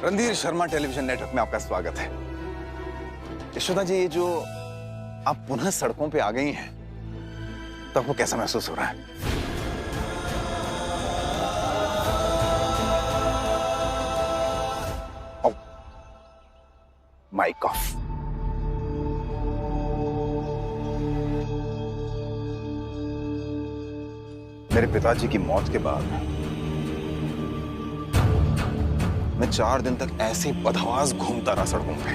Randhir Sharma television network में आपका स्वागत है। यशोदा जी, ये जो आप पुनः सड़कों पे आ गई हैं, तो आपको कैसा महसूस हो रहा है? Mike off. मेरे पिताजी की मौत के बाद मैं 4 दिन तक ऐसे ही बदहवास घूमता रहा सड़कों पे,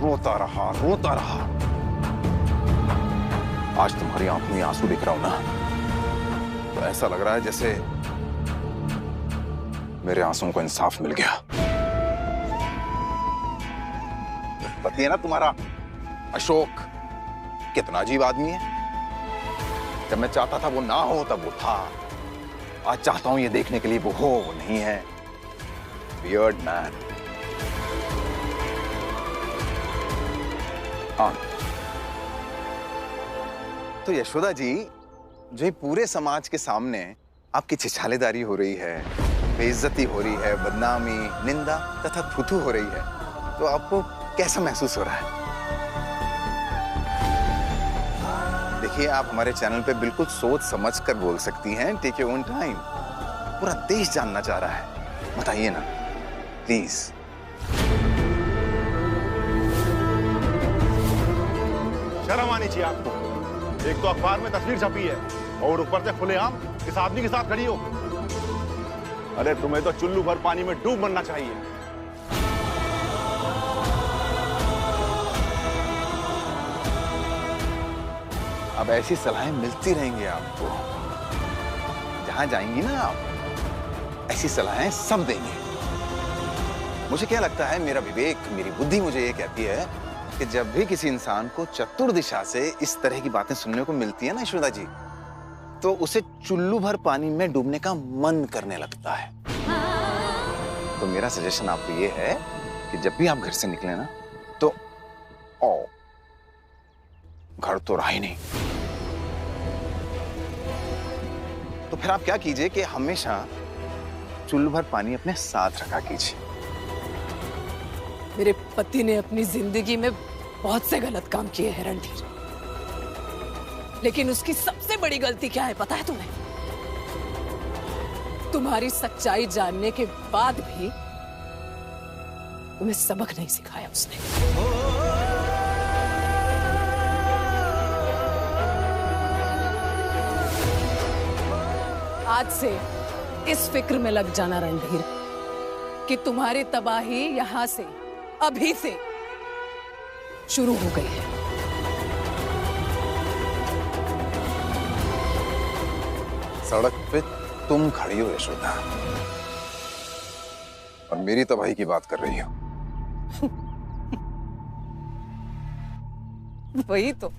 रोता रहा। आज तुम्हारी आंखों में आंसू दिख रहा हूं ना, तो ऐसा लग रहा है जैसे मेरे आंसुओं को इंसाफ मिल गया। पति है ना तुम्हारा अशोक, कितना अजीब आदमी है। जब मैं चाहता था वो ना हो तब वो था, आज चाहता हूं ये देखने के लिए वो हो, वो नहीं है। Weird man. हाँ, तो यशोदा जी, जो ये पूरे समाज के सामने आपकी छिछालेदारी हो रही है, बेइज्जती हो रही है, बदनामी, निंदा तथा थुथु हो रही है, तो आपको कैसा महसूस हो रहा है? देखिए, आप हमारे चैनल पे बिल्कुल सोच समझ कर बोल सकती हैं। Take your own time. पूरा देश जानना चाह रहा है, बताइए ना प्लीज। शर्म आनी चाहिए आपको। एक तो अखबार में तस्वीर छपी है और ऊपर से खुलेआम इस आदमी के साथ खड़ी हो। अरे तुम्हें तो चुल्लू भर पानी में डूब मरना चाहिए। अब ऐसी सलाहें मिलती रहेंगी आपको, जहां जाएंगी ना आप, ऐसी सलाहें सब देंगे। मुझे क्या लगता है, मेरा विवेक, मेरी बुद्धि मुझे ये कहती है कि जब भी किसी इंसान को चतुर्दिशा से इस तरह की बातें सुनने को मिलती है ना यशोदा जी, तो उसे चुल्लू भर पानी में डूबने का मन करने लगता है। तो मेरा सजेशन आपको ये है कि जब भी आप घर से निकले ना, तो घर तो रहा ही नहीं, तो फिर आप क्या कीजिए कि हमेशा चुल्लू भर पानी अपने साथ रखा कीजिए। मेरे पति ने अपनी जिंदगी में बहुत से गलत काम किए हैं रणधीर, लेकिन उसकी सबसे बड़ी गलती क्या है पता है तुम्हें? तुम्हारी सच्चाई जानने के बाद भी तुम्हें सबक नहीं सिखाया उसने। आज से इस फिक्र में लग जाना रणधीर कि तुम्हारी तबाही यहां से, अभी से शुरू हो गई है। सड़क पे तुम खड़ी हो यशोदा, और मेरी तबाही की बात कर रही हो। वही तो,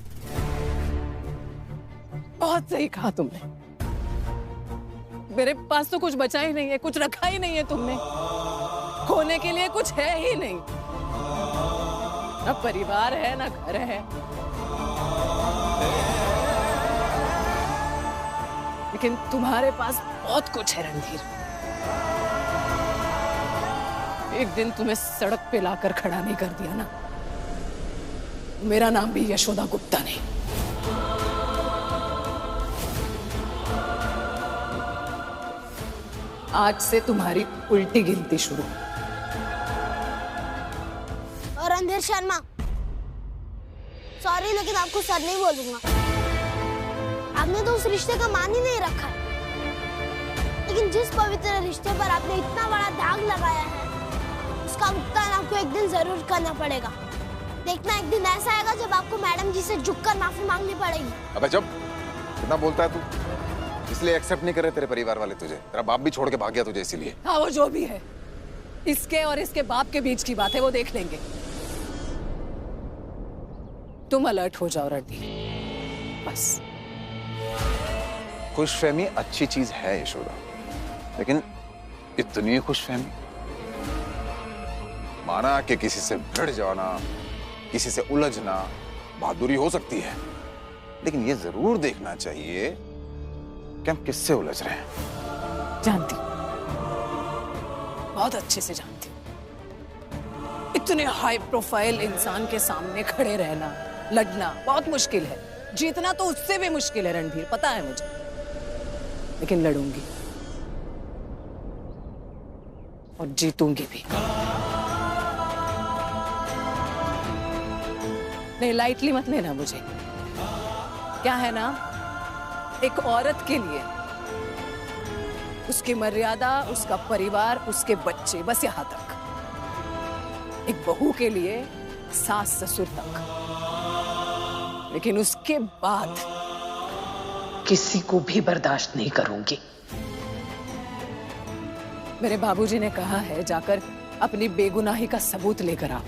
बहुत सही कहा तुमने। मेरे पास तो कुछ बचा ही नहीं है, कुछ रखा ही नहीं है तुमने। खोने के लिए कुछ है ही नहीं, ना परिवार है ना घर है। लेकिन तुम्हारे पास बहुत कुछ है रणधीर। एक दिन तुम्हें सड़क पे लाकर खड़ा नहीं कर दिया ना, मेरा नाम भी यशोदा गुप्ता नहीं। आज से तुम्हारी उल्टी गिनती शुरू। और रणधीर शर्मा, सॉरी लेकिन आपको सर नहीं बोलूंगा। आपने तो उस रिश्ते का मान ही नहीं रखा है। लेकिन जिस पवित्र रिश्ते पर आपने इतना बड़ा दाग लगाया है, उसका भुगतान आपको एक दिन जरूर करना पड़ेगा। देखना, एक दिन ऐसा आएगा जब आपको मैडम जी से झुककर माफी मांगनी पड़ेगी। अबे जब कितना बोलता है तू, इसलिए एक्सेप्ट नहीं कर रहे तेरे परिवार वाले तुझे। तेरा बाप भी छोड़ के भाग गया तुझे इसीलिए। हाँ, वो जो भी है, इसके और इसके बाप के बीच की बात है, वो देख लेंगे। तुम अलर्ट हो जाओ रणधीर, बस। खुशफहमी अच्छी चीज है यशोदा, लेकिन इतनी खुशफहमी, माना कि किसी से भिड़ जाना, किसी से उलझना बहादुरी हो सकती है, लेकिन ये जरूर देखना चाहिए कि हम किससे उलझ रहे हैं। जानती, बहुत अच्छे से जानती हूँ। इतने हाई प्रोफाइल इंसान के सामने खड़े रहना, लड़ना बहुत मुश्किल है। जीतना तो उससे भी मुश्किल है रणधीर, पता है मुझे, लेकिन लड़ूंगी और जीतूंगी भी। नहीं, लाइटली मत लेना मुझे। क्या है ना, एक औरत के लिए उसकी मर्यादा, उसका परिवार, उसके बच्चे, बस यहाँ तक। एक बहू के लिए सास ससुर तक, लेकिन उसके बाद किसी को भी बर्दाश्त नहीं करूंगी। मेरे बाबूजी ने कहा है जाकर अपनी बेगुनाही का सबूत लेकर आ,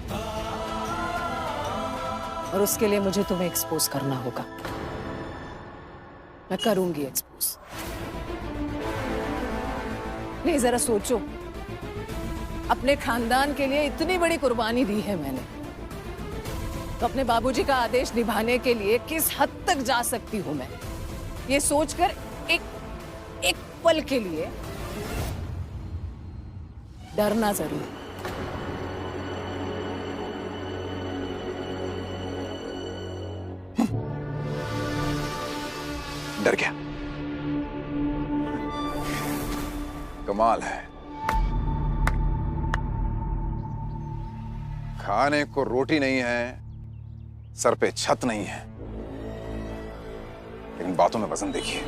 और उसके लिए मुझे तुम्हें एक्सपोज करना होगा। मैं करूंगी एक्सपोज। नहीं, जरा सोचो, अपने खानदान के लिए इतनी बड़ी कुर्बानी दी है मैंने, तो अपने बाबूजी का आदेश निभाने के लिए किस हद तक जा सकती हूं मैं, ये सोचकर एक पल के लिए डरना जरूर। डर गया? कमाल है। खाने को रोटी नहीं है, सर पे छत नहीं है, लेकिन बातों में वजन देखिए।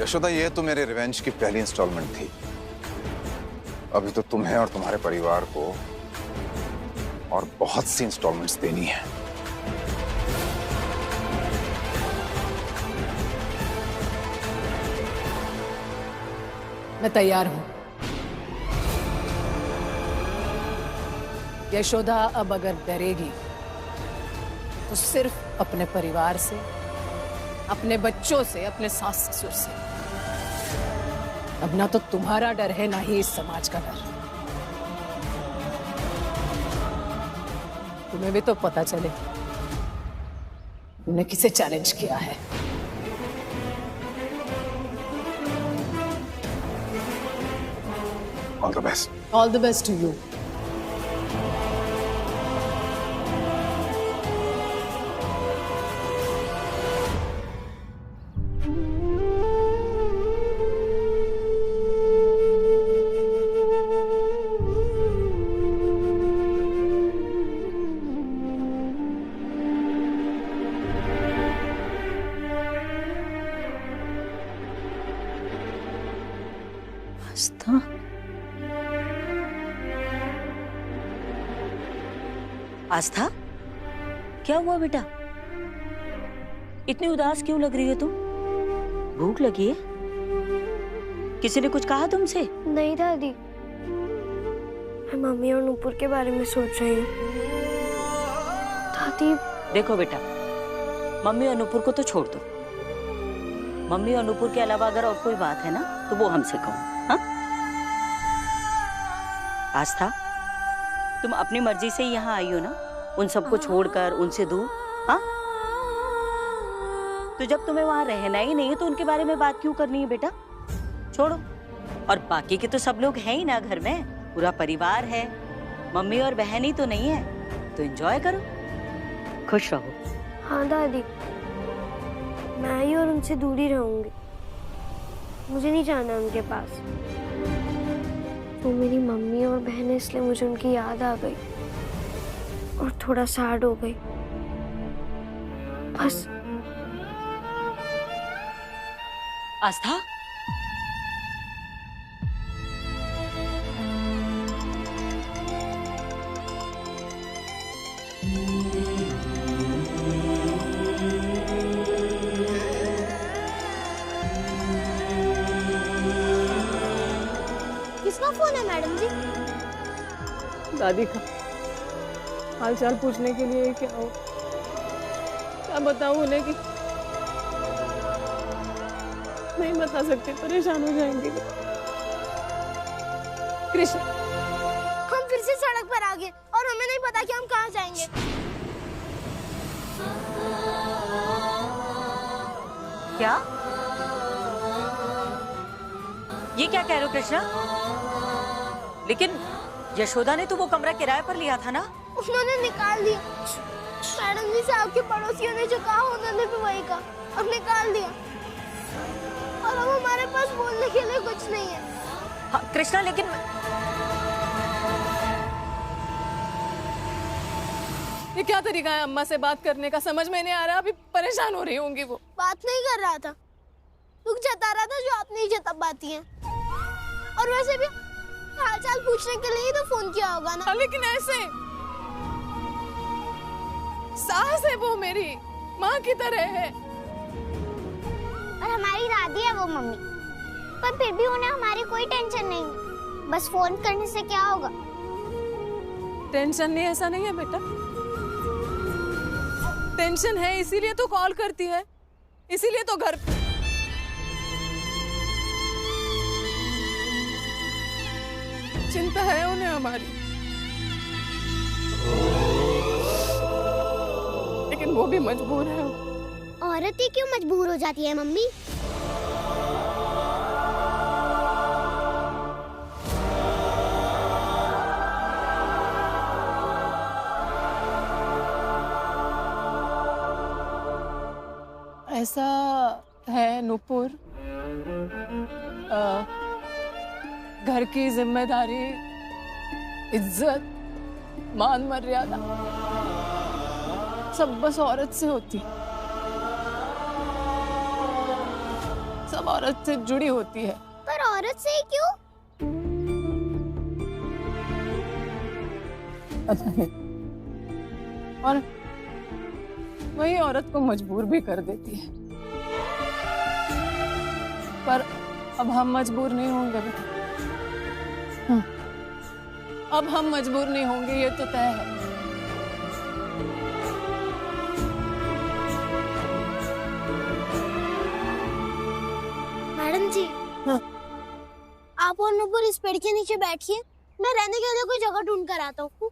यशोदा, ये तो मेरे रिवेंज की पहली इंस्टॉलमेंट थी। अभी तो तुम्हें और तुम्हारे परिवार को और बहुत सी इंस्टॉलमेंट्स देनी है। मैं तैयार हूं। यशोदा अब अगर डरेगी तो सिर्फ अपने परिवार से, अपने बच्चों से, अपने सास ससुर से। अब ना तो तुम्हारा डर है, ना ही इस समाज का डर। तुम्हें भी तो पता चले तुमने किसे चैलेंज किया है। All the best. All the best to you. Aastha, Aastha, क्या हुआ बेटा? इतनी उदास क्यों लग रही है तुम? भूख लगी है? किसी ने कुछ कहा तुमसे? नहीं दादी, मैं मम्मी और नूपुर के बारे में सोच रही हूँ। दादी, देखो बेटा, मम्मी और नूपुर को तो छोड़ दो। मम्मी और नूपुर के अलावा अगर और कोई बात है ना तो वो हमसे कहो। हाँ? आस्था, तुम अपनी मर्जी से ही यहाँ आई हो ना, उन सबको छोड़कर, उनसे दूर। हाँ? तो जब तुम्हें वहां रहना ही नहीं है तो उनके बारे में बात क्यों करनी है बेटा? छोड़ो। और बाकी के तो सब लोग हैं ही ना घर में, पूरा परिवार है, मम्मी और बहन ही तो नहीं है, तो एंजॉय करो, खुश रहो। हाँ दादी, मैं ही और उनसे दूरी रहूंगी। मुझे नहीं जाना उनके पास। वो मेरी मम्मी और बहन है, इसलिए मुझे उनकी याद आ गई और थोड़ा सैड हो गई, बस। आस्था, किसका फोन है मैडम जी? दादी का हाल चाल पूछने के लिए। क्या हो, क्या बताऊं उन्हें कि नहीं बता सकते, परेशान हो जाएंगे। कृष्ण, हम फिर से सड़क पर आ गए और हमें नहीं पता कि हम कहाँ जाएंगे। क्या? क्या कह रहे हो कृष्णा? लेकिन यशोदा ने तो वो कमरा किराए पर लिया था ना? उन्होंने निकाल दिया। मैडम जी से आपके पड़ोसियों ने जो कहा उन्होंने भी वही कहा और निकाल दिया। और अब हमारे पास बोलने के लिए कुछ नहीं है। हाँ, कृष्णा लेकिन ये क्या तरीका है अम्मा से बात करने का? समझ में नहीं आ रहा। अभी परेशान हो रही होंगी वो। बात नहीं कर रहा था, दुख जता रहा था जो आप नहीं जता पाती हैं। और वैसे भी हालचाल पूछने के लिए ही तो फोन किया होगा ना। लेकिन ऐसे सास है वो, मेरी माँ की तरह है। और हमारी दादी है वो मम्मी, पर फिर भी उन्हें हमारी कोई टेंशन नहीं। बस फोन करने से क्या होगा? टेंशन नहीं, ऐसा नहीं है बेटा। टेंशन है इसीलिए तो कॉल करती है, इसीलिए तो घर चिंता है उन्हें हमारी। लेकिन वो भी मजबूर है। औरत ही क्यों मजबूर हो जाती है मम्मी? ऐसा है नुपुर, घर की जिम्मेदारी, इज्जत, मान मर्यादा सब बस औरत से होती, सब औरत से जुड़ी होती है। पर औरत से ही क्यों? पता नहीं, और वही औरत को मजबूर भी कर देती है। पर अब हम मजबूर नहीं होंगे बेटा। हाँ, अब हम मजबूर नहीं होंगे, ये तो तय है। मैडम जी, हाँ। आप और नुपुर इस पेड़ के नीचे बैठिए, मैं रहने के लिए कोई जगह ढूंढ कर आता हूँ।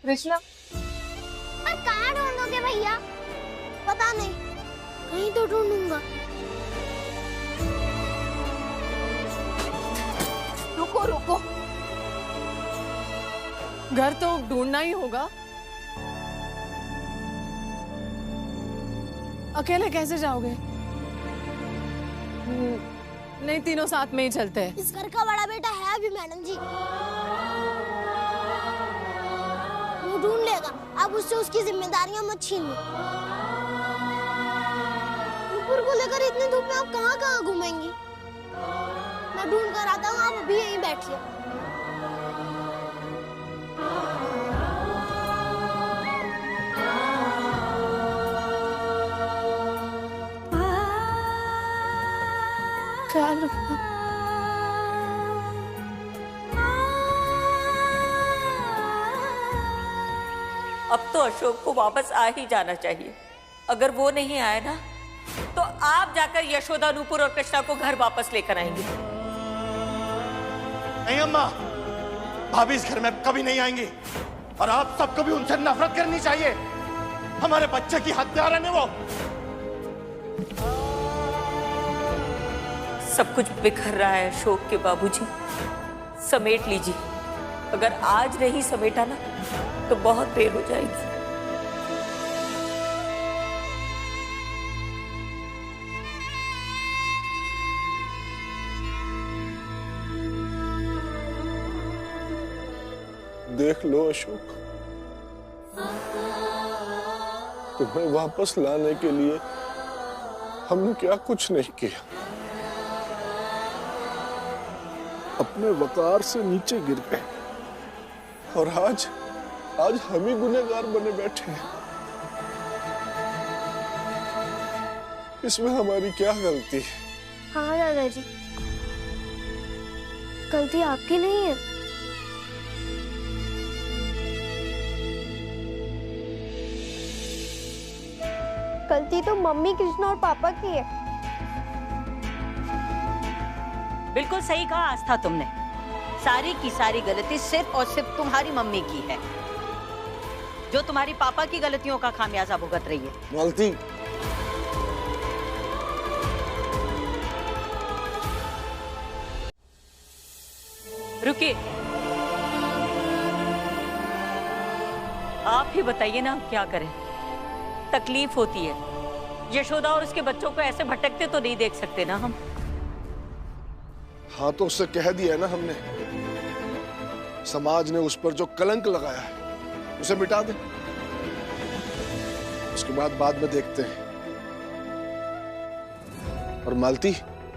कृष्णा, पर कहाँ ढूंढोगे भैया? पता नहीं, कहीं तो ढूंढूंगा। रुको रुको, घर तो ढूंढना ही होगा। अकेले कैसे जाओगे? नहीं, तीनों साथ में ही चलते हैं। इस घर का बड़ा बेटा है अभी मैडम जी, वो ढूंढ लेगा। आप उससे उसकी जिम्मेदारियां मत छीनिए। नुपुर को लेकर इतनी धूप में आप कहाँ कहाँ घूमेंगी? मैं ढूंढ कर आता हूँ, आप अभी यहीं बैठिए। ख्याल रखना। अब तो अशोक को वापस आ ही जाना चाहिए। अगर वो नहीं आया ना, तो आप जाकर यशोदा, नुपुर और कृष्णा को घर वापस लेकर आएंगे। नहीं अम्मा, भाभी इस घर में कभी नहीं आएंगी। और आप सबको भी उनसे नफरत करनी चाहिए। हमारे बच्चे की हत्यारा ने वो। सब कुछ बिखर रहा है अशोक के बाबूजी, समेट लीजिए। अगर आज नहीं समेटा ना, तो बहुत देर हो जाएगी। देख लो अशोक, तुम्हें वापस लाने के लिए हमने क्या कुछ नहीं किया। अपने वकार से नीचे गिर गए और आज हम ही गुनहगार बने बैठे हैं। इसमें हमारी क्या गलती है? हाँ दादाजी, गलती आपकी नहीं है। गलती तो मम्मी, कृष्णा और पापा की है। बिल्कुल सही कहा आस्था तुमने। सारी की सारी गलती सिर्फ और सिर्फ तुम्हारी मम्मी की है, जो तुम्हारी पापा की गलतियों का खामियाजा भुगत रही है। गलती रुकिए, आप ही बताइए ना, हम क्या करें? तकलीफ होती है। यशोदा और उसके बच्चों को ऐसे भटकते तो नहीं देख सकते ना हम। हाँ तो उससे कह दिया है ना हमने, समाज ने उस पर जो कलंक लगाया है उसे मिटा दे, उसके बाद में देखते हैं। और मालती,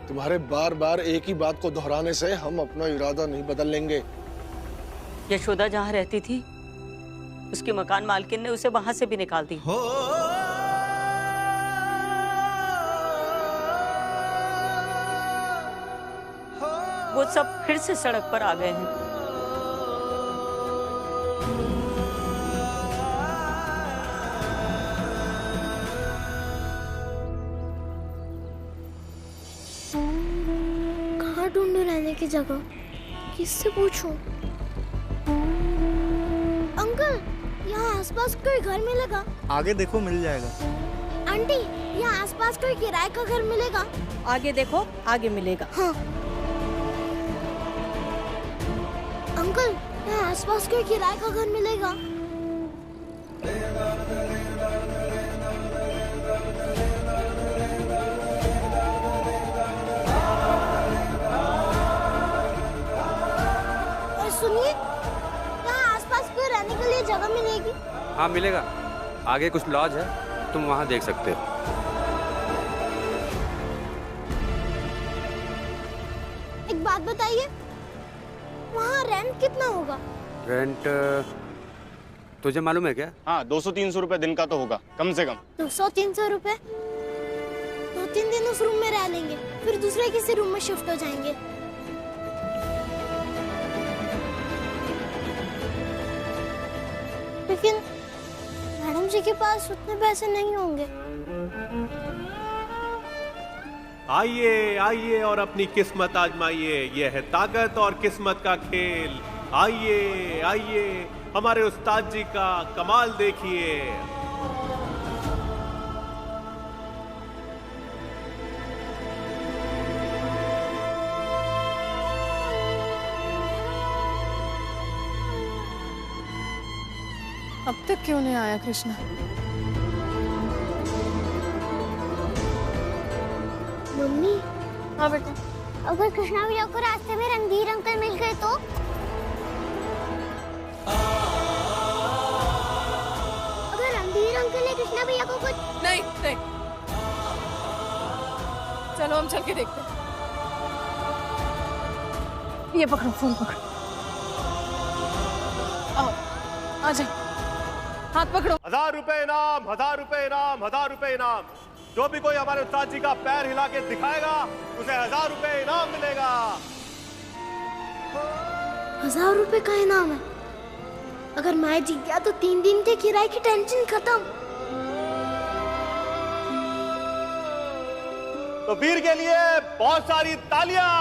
तुम्हारे बार बार एक ही बात को दोहराने से हम अपना इरादा नहीं बदल लेंगे। यशोदा जहाँ रहती थी उसके मकान मालकिन ने उसे वहां से भी निकाल दी। वो सब फिर से सड़क पर आ गए हैं। कहाँ ढूंढूं रहने की जगह? किससे पूछूं? अंकल, यहाँ आसपास कोई घर मिलेगा? आगे देखो, मिल जाएगा। आंटी, यहाँ आसपास कोई किराए का घर मिलेगा? आगे देखो, आगे मिलेगा। हाँ। अंकल, यहाँ आसपास कोई किराए का घर मिलेगा? और सुनिए, यहाँ आसपास कोई रहने के लिए जगह मिलेगी? हाँ मिलेगा, आगे कुछ लॉज है, तुम वहाँ देख सकते हो। एक बात बताइए, वहाँ रेंट कितना होगा? रेंट तुझे मालूम है क्या? हाँ, 200-300 रुपए दिन का तो होगा, कम से कम। 200-300 रुपए? 2-3 दिन उस रूम में रह लेंगे, फिर दूसरे किसी रूम में शिफ्ट हो जाएंगे। लेकिन मैडम जी के पास उतने पैसे नहीं होंगे। आइए आइए और अपनी किस्मत आजमाइए, यह है ताकत और किस्मत का खेल। आइए आइए, हमारे उस्ताद जी का कमाल देखिए। अब तक क्यों नहीं आया कृष्णा? मम्मी, हाँ बेटा। अगर कृष्णा भैया को रास्ते में रणधीर अंकल मिल गए तो? अगर रणधीर अंकल ने कृष्णा भैया को कुछ... नहीं नहीं, चलो हम चल के देखते हैं। ये पकड़ो, फोन पकड़ो। आओ, आ जाओ, हाथ पकड़ो। 1000 रुपए इनाम, 1000 रुपए इनाम, 1000 रुपए इनाम। जो भी कोई हमारे उस्ताद जी का पैर हिला के दिखाएगा उसे 1000 रुपए इनाम मिलेगा। 1000 रुपए का इनाम है। अगर मैं जीत गया तो 3 दिन के किराए की टेंशन खत्म। तो वीर के लिए बहुत सारी तालियां।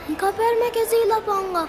इनका पैर मैं कैसे हिला पाऊंगा?